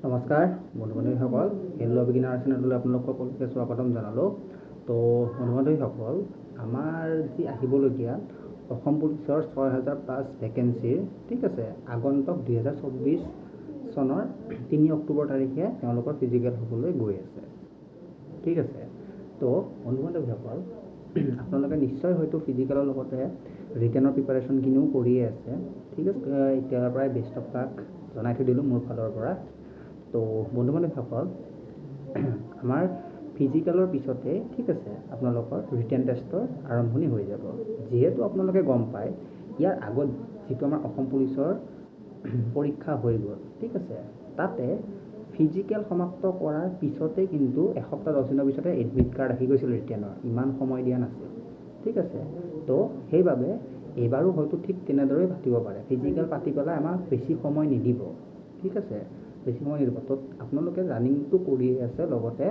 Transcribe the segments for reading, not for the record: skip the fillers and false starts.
নমস্কাৰ বন্ধু-বান্ধৱীসকল, hello' beginner চেনেললৈ আপোনালোক সকলোকে স্বাগতম জনালোঁ। তো বন্ধু-বান্ধৱীসকল, আমাৰ যি আহিবলগীয়া অসম পুলিচৰ ৬,০০০+ ভেকেঞ্চিৰ ঠিক আছে আগন্তুক ২০২৪ চনৰ ৩ অক্টোবৰ তাৰিখে তেওঁলোকৰ ফিজিকেল হ'বলৈ গৈ আছে। ঠিক আছে, তো বন্ধু-বান্ধৱীসকল, আপোনালোকে নিশ্চয় হয়তো ফিজিকেলৰ লগতে ৰিটেনৰ প্ৰিপাৰেশ্যনখিনিও কৰিয়ে আছে। ঠিক আছে, এতিয়াৰ পৰাই বেষ্ট অফ লাক জনাই থৈ দিলোঁ মোৰ ফালৰ পৰা। তো বন্ধু-বান্ধৱীসকল, আমাৰ ফিজিকেলৰ পিছতে ঠিক আছে আপোনালোকৰ ৰিটেন টেষ্টৰ আৰম্ভণি হৈ যাব। যিহেতু আপোনালোকে গম পায় ইয়াৰ আগত যিটো আমাৰ অসম পুলিচৰ পৰীক্ষা হৈ গ'ল, ঠিক আছে, তাতে ফিজিকেল সমাপ্ত কৰাৰ পিছতে কিন্তু এসপ্তাহ 10 দিনৰ পিছতে এডমিট কাৰ্ড আহি গৈছিল ৰিটেনৰ, ইমান সময় দিয়া নাছিল। ঠিক আছে, তো সেইবাবে এইবাৰো হয়তো ঠিক তেনেদৰেই পাতিব পাৰে। ফিজিকেল পাতি পেলাই আমাক বেছি সময় নিদিব। ঠিক আছে, বেছি সময় নিদিব। তো আপোনালোকে ৰানিংটো কৰিয়ে আছে, লগতে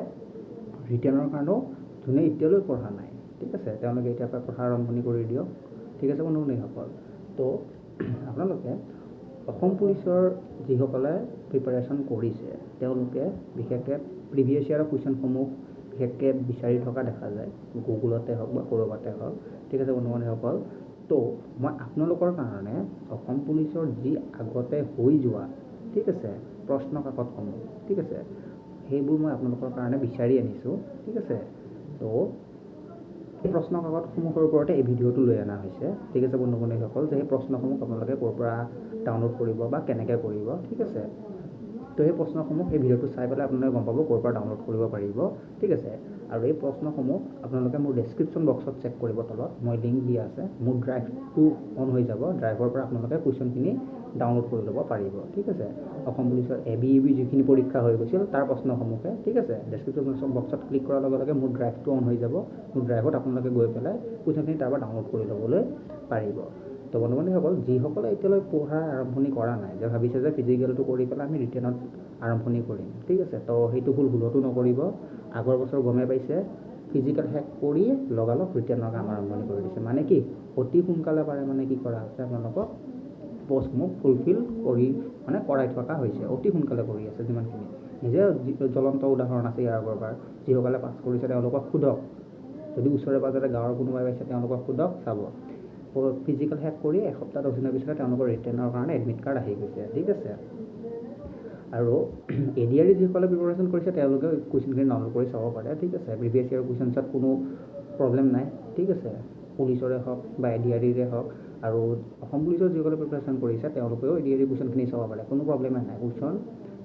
ৰিটেনৰ কাৰণেও যোনে এতিয়ালৈ পঢ়া নাই, ঠিক আছে, তেওঁলোকে এতিয়াৰ পৰা পঢ়া আৰম্ভণি কৰি দিয়ক। ঠিক আছে বন্ধু-বান্ধৱীসকল, তো আপোনালোকে অসম পুলিচৰ যিসকলে প্ৰিপাৰেশ্যন কৰিছে তেওঁলোকে বিশেষকৈ প্ৰিভিয়াছ ইয়াৰৰ কুৱেশ্যনসমূহ বিশেষকৈ বিচাৰি থকা দেখা যায়, গুগলতে হওক বা ক'ৰবাতে হওক। ঠিক আছে বন্ধু-বান্ধৱীসকল, তো মই আপোনালোকৰ কাৰণে অসম পুলিচৰ যি আগতে হৈ যোৱা ঠিক আছে প্ৰশ্ন কাকতসমূহ, ঠিক আছে, সেইবোৰ মই আপোনালোকৰ কাৰণে বিচাৰি আনিছোঁ। ঠিক আছে, তো এই প্ৰশ্ন কাকতসমূহৰ ওপৰতে এই ভিডিঅ'টো লৈ অনা হৈছে। ঠিক আছে বন্ধু-বান্ধৱীসকল, যে সেই প্ৰশ্নসমূহ আপোনালোকে ক'ৰ পৰা ডাউনলোড কৰিব বা কেনেকৈ কৰিব। ঠিক আছে, তো এই প্ৰশ্নসমূহ এই ভিডিঅ'টো চাই পেলাই আপোনালোকে গম পাব ক'ৰ পৰা ডাউনলোড কৰিব পাৰিব। ঠিক আছে, আৰু এই প্ৰশ্নসমূহ আপোনালোকে মোৰ ডেছক্ৰিপশ্যন বক্সত চেক কৰিব, তলত মই লিংক দিয়া আছে। মোৰ ড্ৰাইভটো অন হৈ যাব, ড্ৰাইভৰ পৰা আপোনালোকে কুৱেশ্যনখিনি ডাউনলোড কৰি ল'ব পাৰিব। ঠিক আছে, অসম পুলিচৰ ABUB যিখিনি পৰীক্ষা হৈ গৈছিল তাৰ প্ৰশ্নসমূহে। ঠিক আছে, ডেছক্ৰিপশ্যন বক্সত ক্লিক কৰাৰ লগে লগে মোৰ ড্ৰাইভটো অন হৈ যাব। মোৰ ড্ৰাইভত আপোনালোকে গৈ পেলাই কুৱেশ্যনখিনি তাৰ পৰা ডাউনলোড কৰি ল'বলৈ পাৰিব। তো বন্ধু-বান্ধৱীসকল, যিসকলে এতিয়ালৈ পঢ়া আৰম্ভণি কৰা নাই, যে ভাবিছে যে ফিজিকেলটো কৰি পেলাই আমি ৰিটেনত আৰম্ভণি কৰিম, ঠিক আছে, তো সেইটো ভুলতো নকৰিব। আগৰ বছৰ গমেই পাইছে ফিজিকেল শেষ কৰি লগালগ ৰিটেনৰ কাম আৰম্ভণি কৰি দিছে। মানে কি অতি সোনকালে পাৰে মানে কি কৰা হৈছে, আপোনালোকক পষ্টসমূহ ফুলফিল কৰাই থকা হৈছে, অতি সোনকালে কৰি আছে। যিমানখিনি নিজে জ্বলন্ত উদাহৰণ আছে ইয়াৰ আগৰবাৰ, যিসকলে পাছ কৰিছে তেওঁলোকক সোধক, যদি ওচৰে পাঁজৰে গাঁৱৰ কোনোবাই পাইছে তেওঁলোকক সোধক, চাব ফিজিকেল শেষ কৰি এসপ্তাহ 10 দিনৰ পিছতে তেওঁলোকৰ ৰিটেনৰ কাৰণে এডমিট কাৰ্ড আহি গৈছে। ঠিক আছে, আৰু ADRE যিসকলে প্ৰিপাৰেশ্যন কৰিছে তেওঁলোকে কুৱেশ্যনখিনি ডাউনলোড কৰি চাব পাৰে। ঠিক আছে, প্ৰিভিয়াছ ইয়াৰ কুৱেশ্যনছত কোনো প্ৰব্লেম নাই। ঠিক আছে, পুলিচৰে হওক বা ADRE হওক, আৰু অসম পুলিচৰ যিসকলে প্ৰিপাৰেশ্যন কৰিছে তেওঁলোকেও ADRE কুৱেশ্যনখিনি চাব পাৰে, কোনো প্ৰব্লেমেই নাই। কুৱেশ্যন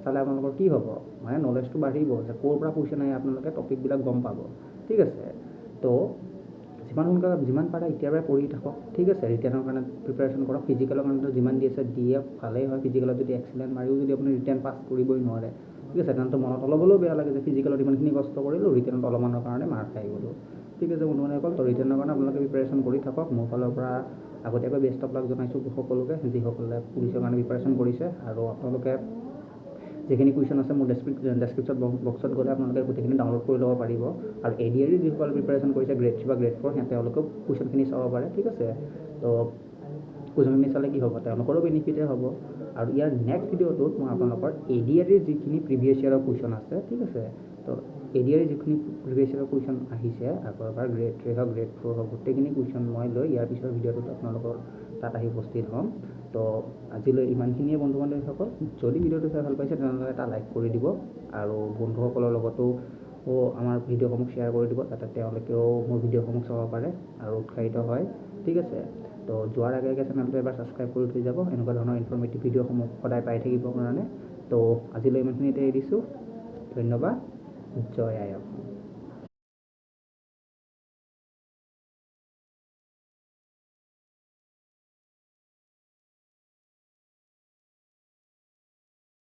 চালে আপোনালোকৰ কি হ'ব, মানে নলেজটো বাঢ়িব, যে ক'ৰ পৰা কুৱেশ্যন আহে আপোনালোকে টপিকবিলাক গম পাব। ঠিক আছে, তো যিমান সোনকালে যিমান পাৰে এতিয়াৰ পৰাই পঢ়ি থাকক। ঠিক আছে, ৰিটেনৰ কাৰণে প্ৰিপাৰেশ্যন কৰক। ফিজিকেলৰ কাৰণেতো যিমান দি আছে দিয়ে ভালেই হয়। ফিজিকেলত যদি এক্সিলেণ্ট মাৰিও যদি আপুনি ৰিটেন পাছ কৰিবই নোৱাৰে, ঠিক আছে, তেনেহ'লে মনত অলপলৈও বেয়া লাগে যে ফিজিকেলত ইমানখিনি কষ্ট কৰিলোঁ, ৰিটেনত অলপমানৰ কাৰণে মাৰ খাই গ'লোঁ। ঠিক আছে বন্ধু-বান্ধৱীসকল, তো ৰিটেনৰ কাৰণে আপোনালোকে প্ৰিপাৰেশ্যন কৰি থাকক। মোৰ ফালৰ পৰা আগতীয়াকৈ বেষ্ট অফ লাক জনাইছোঁ সকলোকে, যিসকলে পুলিচৰ কাৰণে প্ৰিপাৰেশ্যন কৰিছে। আৰু আপোনালোকে যিখিনি কুৱেশ্যন আছে মোৰ ডেছক্ৰিপশ্যন বক্সত গ'লে আপোনালোকে গোটেইখিনি ডাউনলোড কৰি ল'ব পাৰিব। আৰু ADRE যিসকলে প্ৰিপাৰেশ্যন কৰিছে গ্ৰেড 3 বা গ্ৰেড 4 তেওঁলোকেও কুৱেশ্যনখিনি চাব পাৰে। ঠিক আছে, তো কুৱেশ্যনখিনি চালে কি হ'ব, তেওঁলোকৰো বেনিফিটেই হ'ব। আৰু ইয়াৰ নেক্সট ভিডিঅ'টোত মই আপোনালোকৰ ADRE যিখিনি প্ৰিভিয়াছ ইয়াৰৰ কুৱেশ্যন আছে, ঠিক আছে, তো ADRE যিখিনি প্ৰিভিয়াছ ইয়াৰৰ কুৱেশ্যন আহিছে আগৰবাৰ গ্ৰেড 3 হওক গ্ৰেড 4 হওক, গোটেইখিনি কুৱেশ্যন মই লৈ ইয়াৰ পিছৰ ভিডিঅ'টোত আপোনালোকৰ তাত আহি উপস্থিত হ'ম। তো আজিলৈ ইমানখিনিয়ে বন্ধু-বান্ধৱীসকল। যদি ভিডিঅ'টো চাই ভাল পাইছে তেনেহ'লে এটা লাইক কৰি দিব, আৰু বন্ধুসকলৰ লগতো আমাৰ ভিডিঅ'সমূহ শ্বেয়াৰ কৰি দিব, যাতে তেওঁলোকেও মোৰ ভিডিঅ'সমূহ চাব পাৰে আৰু উৎসাহিত হয়। ঠিক আছে, তো যোৱাৰ আগে আগে চেনেলটো এবাৰ ছাবস্ক্ৰাইব কৰি থৈ যাব, এনেকুৱা ধৰণৰ ইনফৰ্মেটিভ ভিডিঅ'সমূহ সদায় পাই থাকিবৰ কাৰণে। তো আজিলৈ ইমানখিনিতে এৰি দিছোঁ, ধন্যবাদ, জয় আই অসম।